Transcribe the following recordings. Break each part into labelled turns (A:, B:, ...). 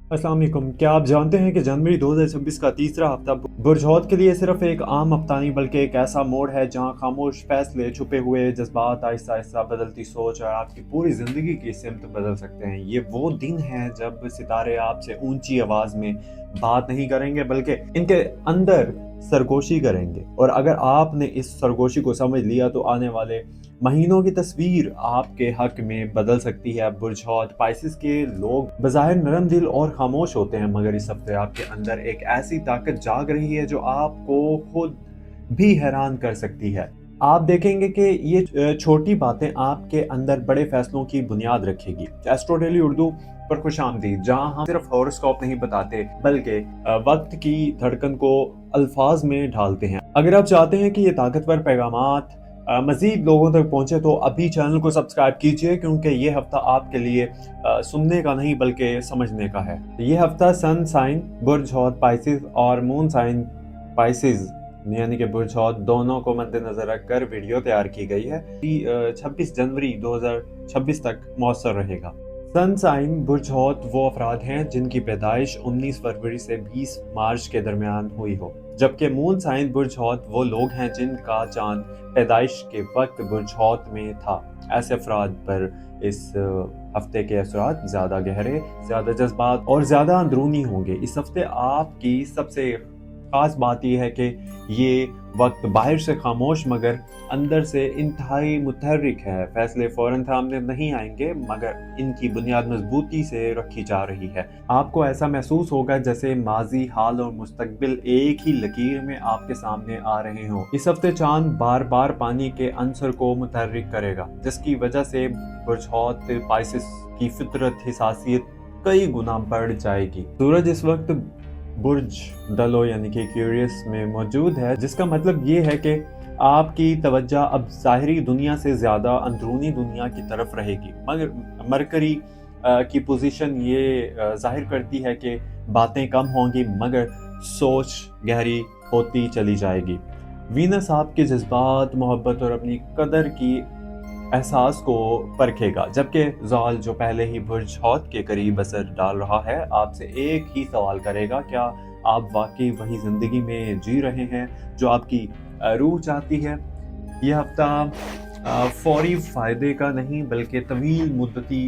A: अस्सलाम वालेकुम। क्या आप जानते हैं कि जनवरी 2026 का तीसरा हफ्ता बुर्ज हौत के लिए सिर्फ एक आम हफ्ता नहीं बल्कि एक ऐसा मोड़ है जहां खामोश फैसले, छुपे हुए जज्बात, आहिस्ता आहिस्ता बदलती सोच और आपकी पूरी जिंदगी की सिमत बदल सकते हैं। ये वो दिन है जब सितारे आपसे ऊंची आवाज में बात नहीं करेंगे बल्कि इनके अंदर सरगोशी करेंगे। और अगर आपने इस सरगोशी को समझ लिया तो आने वाले महीनों की तस्वीर आपके हक में बदल सकती है। बुर्ज हौत पाइसेस के लोग बज़ाहिर नरम दिल और खामोश होते हैं, मगर इस हफ्ते आपके अंदर एक ऐसी ताकत जाग रही है जो आपको खुद भी हैरान कर सकती है। आप देखेंगे कि ये छोटी बातें आपके अंदर बड़े फैसलों की बुनियाद रखेगी। एस्ट्रो डेली उर्दू पर खुशामदीद, जहां हम सिर्फ हॉरोस्कोप नहीं बताते बल्कि वक्त की धड़कन को अल्फाज में ढालते हैं। अगर आप चाहते हैं कि ये ताकतवर पैगामात मजीद लोगों तक पहुंचे तो अभी चैनल को सब्सक्राइब कीजिए, क्योंकि ये हफ्ता आपके लिए सुनने का नहीं बल्कि समझने का है। ये हफ्ता सन साइन बुर्ज हौत पाइसेस और मून साइन पाइसेस यानी कि बुर्ज हौत दोनों को मद्देनजर रखकर वीडियो तैयार की गई है। 26 जनवरी 2026 तक मौसर रहेगा। सन साइन बुर्ज हौत वो अफराद हैं जिनकी पैदाइश 19 फरवरी से 20 मार्च के दरमियान हुई हो, जबकि मून साइन बुर्ज हौत वो लोग हैं जिनका चांद पैदाइश के वक्त बुर्ज हौत में था। ऐसे अफराद पर इस हफ्ते के असरात ज़्यादा गहरे, ज़्यादा जज्बात और ज़्यादा अंदरूनी होंगे। इस हफ्ते आपकी सबसे खास बात यह है कि ये वक्त बाहर से खामोश मगर अंदर से इंतहाई मुतहर्रिक है। फैसले फौरन सामने नहीं आएंगे मगर इनकी बुनियाद मजबूती से रखी जा रही है। आपको ऐसा महसूस होगा जैसे माजी, हाल और मुस्तकबिल एक ही लकीर में आपके सामने आ रहे हों। इस हफ्ते चांद बार बार पानी के अंसर को मुतहर्रिक करेगा, जिसकी वजह से बुर्ज हौत पाइसेस की फितरत हिसासियत कई गुना बढ़ जाएगी। सूरज इस वक्त बुर्ज डलो यानी कि क्यूरियस में मौजूद है, जिसका मतलब ये है कि आपकी तवज्जो अब ज़ाहिरी दुनिया से ज़्यादा अंदरूनी दुनिया की तरफ रहेगी। मगर मरकरी की पोजीशन ये जाहिर करती है कि बातें कम होंगी मगर सोच गहरी होती चली जाएगी। वीनस आपके जज्बात, मोहब्बत और अपनी कदर की एहसास को परखेगा, जबकि ज़ाल जो पहले ही बुर्ज हौत के करीब असर डाल रहा है आपसे एक ही सवाल करेगा, क्या आप वाकई वही ज़िंदगी में जी रहे हैं जो आपकी रूह चाहती है। यह हफ्ता फौरी फ़ायदे का नहीं बल्कि तवील मुद्दती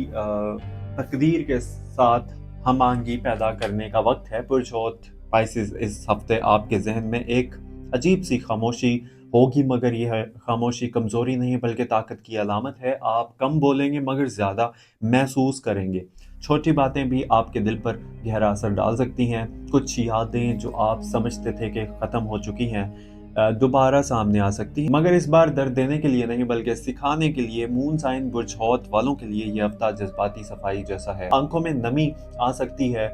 A: तकदीर के साथ हम आहंगी पैदा करने का वक्त है। बुर्ज हौत पाइसेस इस हफ्ते आपके जहन में एक अजीब सी खामोशी होगी, मगर यह खामोशी कमज़ोरी नहीं बल्कि ताकत की अलामत है। आप कम बोलेंगे मगर ज़्यादा महसूस करेंगे। छोटी बातें भी आपके दिल पर गहरा असर डाल सकती हैं। कुछ यादें जो आप समझते थे कि ख़त्म हो चुकी हैं दोबारा सामने आ सकती है, मगर इस बार दर्द देने के लिए नहीं बल्कि सिखाने के लिए। मून साइन बुर्ज हौत वालों के लिए यह हफ्ता जज्बाती सफाई जैसा है। आंखों में नमी आ सकती है,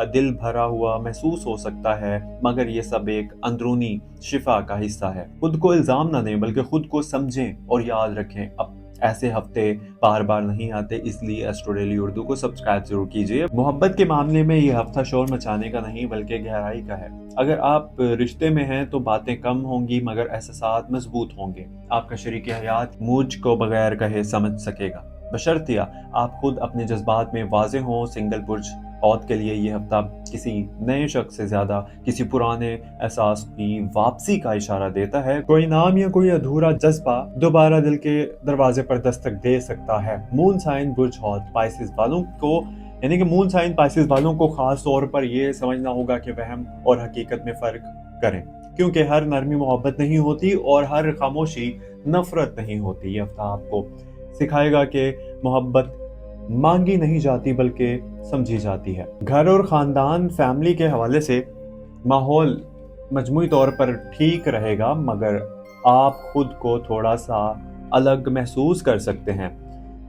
A: दिल भरा हुआ महसूस हो सकता है, मगर ये सब एक अंदरूनी शिफा का हिस्सा है। खुद को इल्जाम ना दें बल्कि खुद को समझें और याद रखें, अब ऐसे हफ्ते बार बार नहीं आते, इसलिए एस्ट्रो डेली उर्दू को सब्सक्राइब जरूर कीजिए। मोहब्बत के मामले में ये हफ्ता शोर मचाने का नहीं बल्कि गहराई का है। अगर आप रिश्ते में हैं तो बातें कम होंगी मगर एहसास मजबूत होंगे। आपका शरीक हयात मुझ को बगैर कहे समझ सकेगा, बशर्तिया आप खुद अपने जज्बात में वाज़ेह हों। सिंगल बुर्ज हौत के लिए ये हफ्ता किसी नए शख्स से ज्यादा किसी पुराने एहसास की वापसी का इशारा देता है। कोई नाम या कोई अधूरा जज्बा दोबारा दिल के दरवाजे पर दस्तक दे सकता है। मून साइन बुर्ज हौत पाइसेस वालों को यानी कि मून साइन पाइसेस वालों को खास तौर पर यह समझना होगा कि वहम और हकीकत में फर्क करें, क्योंकि हर नरमी मोहब्बत नहीं होती और हर खामोशी नफरत नहीं होती। ये हफ्ता आपको सिखाएगा कि मोहब्बत मांगी नहीं जाती बल्कि समझी जाती है। घर और ख़ानदान फैमिली के हवाले से माहौल मजमूई तौर पर ठीक रहेगा, मगर आप खुद को थोड़ा सा अलग महसूस कर सकते हैं।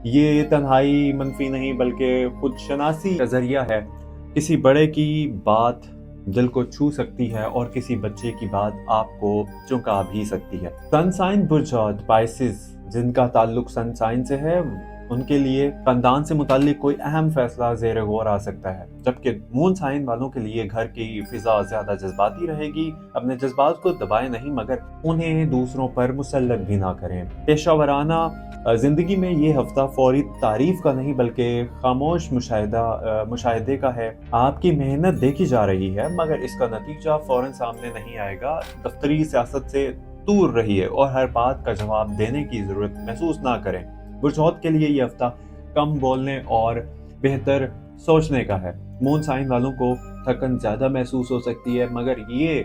A: ये तन्हाई मनफी नहीं बल्कि खुद शनासी का जरिया है। किसी बड़े की बात दिल को छू सकती है और किसी बच्चे की बात आपको चौंका भी सकती है। सन साइन बुर्ज हौत पाइसेस जिनका ताल्लुक सन साइन से है उनके लिए खानदान से मुताल्लिक कोई अहम फैसला ज़ेर गौर आ सकता है। जबकि मून साइन वालों के लिए घर की फिजा ज़्यादा जज्बाती रहेगी। अपने जज्बात को दबाएं नहीं, मगर उन्हें दूसरों पर मुसल्लत भी ना करें। पेशा ज़िंदगी में ये हफ्ता फौरी तारीफ का नहीं बल्कि खामोश मुशाहिदे का है। आपकी मेहनत देखी जा रही है, मगर इसका नतीजा फौरन सामने नहीं आएगा। दफ्तरी सियासत से दूर रहिए और हर बात का जवाब देने की ज़रूरत महसूस ना करें। बुर्जौत के लिए ये हफ्ता कम बोलने और बेहतर सोचने का है। मून साइन वालों को थकन ज़्यादा महसूस हो सकती है, मगर ये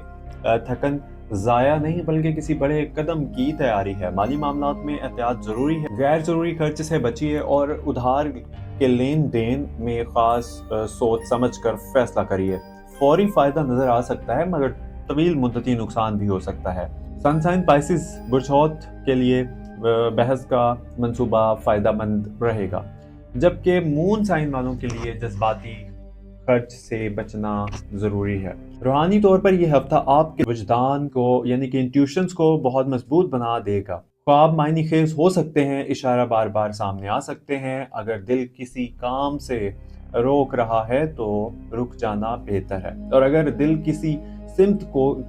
A: थकन ज़ाया नहीं बल्कि किसी बड़े कदम की तैयारी है। माली मामलात में एहतियात ज़रूरी है। गैर ज़रूरी खर्च से बचिए और उधार के लेन देन में ख़ास सोच समझ कर फैसला करिए। फौरी फ़ायदा नज़र आ सकता है, मगर तवील मुद्दती नुकसान भी हो सकता है। सनसाइन पाइसिस बुर्जौत के लिए बहस का मंसूबा फ़ायदेमंद रहेगा, जबकि मून साइन वालों के लिए जज्बाती खर्च से बचना ज़रूरी है। रूहानी तौर पर यह हफ्ता आपके वजदान को यानी कि इंट्यूशंस को बहुत मजबूत बना देगा। ख्वाब मायने खेज हो सकते हैं, इशारा बार बार सामने आ सकते हैं। अगर दिल किसी काम से रोक रहा है तो रुक जाना बेहतर है, और अगर दिल किसी सिमत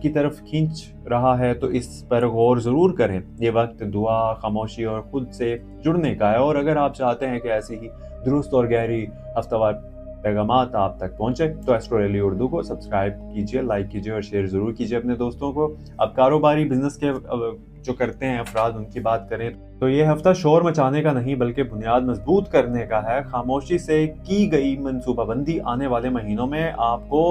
A: की तरफ खींच रहा है तो इस पर गौर ज़रूर करें। ये वक्त दुआ, खामोशी और खुद से जुड़ने का है। और अगर आप चाहते हैं कि ऐसी ही दुरुस्त और गहरी हफ्तावार पैगामात आप तक पहुंचे तो एस्ट्रो डेली उर्दू को सब्सक्राइब कीजिए, लाइक कीजिए और शेयर ज़रूर कीजिए अपने दोस्तों को। अब कारोबारी बिजनेस के जो करते हैं अफराद, उनकी बात करें तो ये हफ्ता शोर मचाने का नहीं बल्कि बुनियाद मजबूत करने का है। खामोशी से की गई मनसूबाबंदी आने वाले महीनों में आपको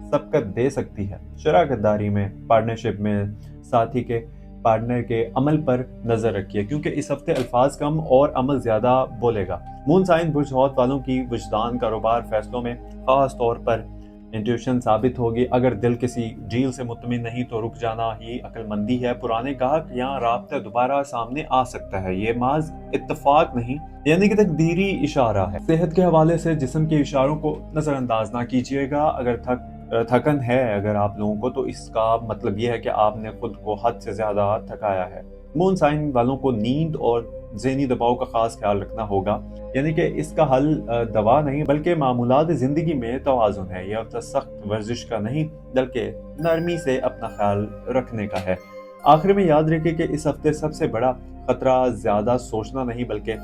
A: सबकत दे सकती है। शराकतदारी में, पार्टनरशिप में साथी के पार्टनर के अमल पर नजर रखिए, क्योंकि इस हफ्ते अल्फाज कम और अमल ज्यादा बोलेगा। मून साइन बुर्जौत वालों की वजदान कारोबार फैसलों में खास तौर पर इंट्यूशन साबित होगी। अगर दिल किसी डील से मुतमिन नहीं तो रुक जाना ही अक्लमंदी है। पुराने गाहक या राब्ता दोबारा सामने आ सकता है। ये माज इत्तफाक नहीं यानी कि तकदीरी इशारा है। सेहत के हवाले से जिस्म के इशारों को नजरअंदाज ना कीजिएगा। अगर थकन है अगर आप लोगों को, तो इसका मतलब यह है कि आपने खुद को हद से ज्यादा थकाया है। मून साइन वालों को नींद और ज़हनी दबाव का खास ख्याल रखना होगा, यानी कि इसका हल दवा नहीं बल्कि मामूलात ज़िंदगी में तवाज़ुन है। यह हफ्ता सख्त वर्जिश का नहीं बल्कि नरमी से अपना ख्याल रखने का है। आखिर में याद रखें कि इस हफ्ते सबसे बड़ा खतरा ज़्यादा सोचना नहीं बल्कि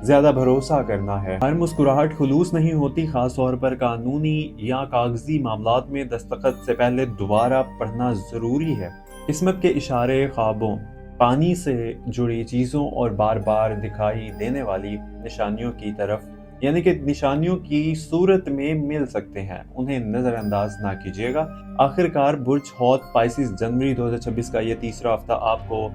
A: ज़्यादा भरोसा करना है। हर मुस्कुराहट खुलूस नहीं होती, खास तौर पर कानूनी या कागजी मामलात में दस्तखत से पहले दोबारा पढ़ना ज़रूरी है। किस्मत के इशारे, ख्वाबों, पानी से जुड़ी चीज़ों और बार बार दिखाई देने वाली निशानियों की तरफ यानी कि निशानियों की सूरत में मिल सकते हैं, उन्हें नज़रअंदाज ना कीजिएगा। आखिरकार बुर्जौत पाइसिस जनवरी 2026 का ये तीसरा हफ्ता आपको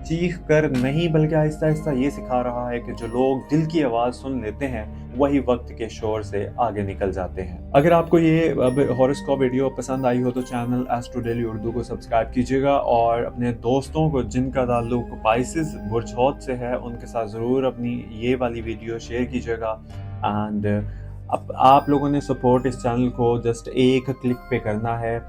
A: चीख कर नहीं बल्कि आहिस्ता आहिस्ता ये सिखा रहा है कि जो लोग दिल की आवाज़ सुन लेते हैं वही वक्त के शोर से आगे निकल जाते हैं। अगर आपको ये हॉरोस्कोप वीडियो पसंद आई हो तो चैनल एस्ट्रो डेली उर्दू को सब्सक्राइब कीजिएगा और अपने दोस्तों को जिनका ताल्लुक पाइसिस बुर्जौत से है उनके साथ ज़रूर अपनी ये वाली वीडियो शेयर कीजिएगा। एंड आप लोगों ने सपोर्ट इस चैनल को जस्ट एक क्लिक पे करना है,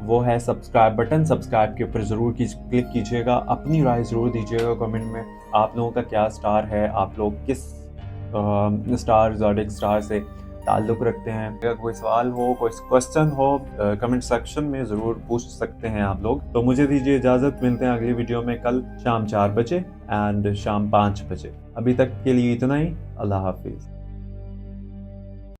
A: वो है सब्सक्राइब बटन। सब्सक्राइब के ऊपर ज़रूर क्लिक कीजिएगा। अपनी राय ज़रूर दीजिएगा कमेंट में, आप लोगों का क्या स्टार है, आप लोग किस स्टार ज़ोडिएक स्टार से ताल्लुक़ रखते हैं। अगर कोई सवाल हो, कोई क्वेश्चन हो, कमेंट सेक्शन में ज़रूर पूछ सकते हैं आप लोग। तो मुझे दीजिए इजाज़त, मिलते हैं अगली वीडियो में कल शाम 4 बजे एंड शाम 5 बजे। अभी तक के लिए इतना ही, अल्लाह हाफिज़।